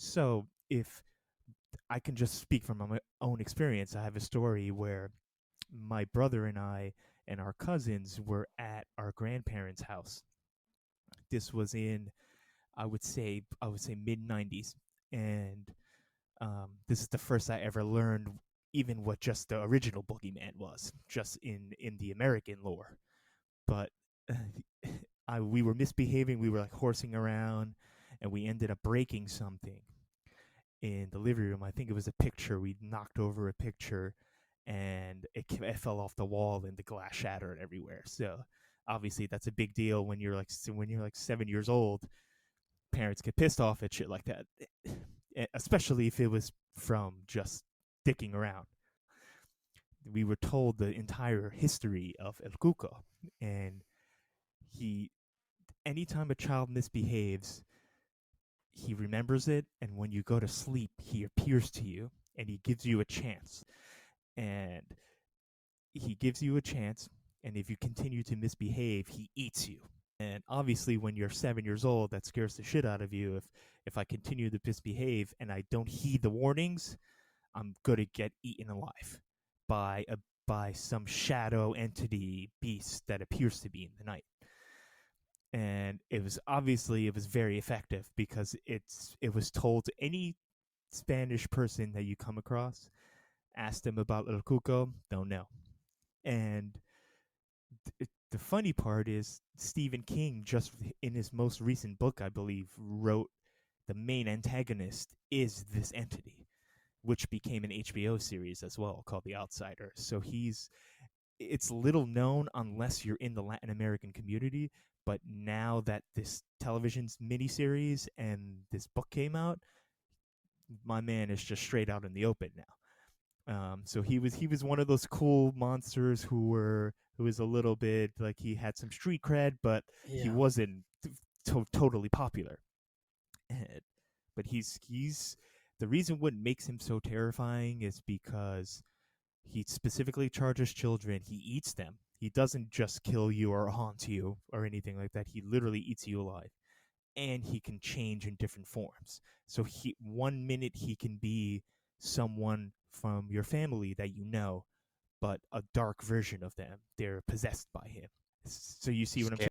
So if I can just speak from my own experience, I have a story where my brother and I and our cousins were at our grandparents' house. This was in I would say mid 90s, and this is the first I ever learned even what just the original boogeyman was, just in the American lore. But we were misbehaving. We were like horsing around, and we ended up breaking something in the living room. I think it was a picture. We knocked over a picture, and it fell off the wall, and the glass shattered everywhere. So obviously, that's a big deal when you're like 7 years old. Parents get pissed off at shit like that, especially if it was from just dicking around. We were told the entire history of El Cuco, and he anytime a child misbehaves, he remembers it, and when you go to sleep, he appears to you and he gives you a chance. And he gives you a chance, and if you continue to misbehave, he eats you. And obviously, when you're 7 years old, that scares the shit out of you. If I continue to misbehave and I don't heed the warnings, I'm gonna get eaten alive by a by some shadow entity beast that appears to be in the night. And it was very effective because it was told to any Spanish person that you come across, ask them about El Cuco, don't know. And the funny part is Stephen King, just in his most recent book, I believe, wrote the main antagonist is this entity, which became an HBO series as well called The Outsider. So it's little known unless you're in the Latin American community. But now that this television's miniseries and this book came out, my man is just straight out in the open now. So he was one of those cool monsters who was a little bit like he had some street cred, but he Yeah. wasn't totally popular. And, but he's the reason what makes him so terrifying is because he specifically charges children. He eats them. He doesn't just kill you or haunt you or anything like that. He literally eats you alive. And he can change in different forms. So he 1 minute he can be someone from your family that you know, but a dark version of them. They're possessed by him. So you see what I'm Scary. saying?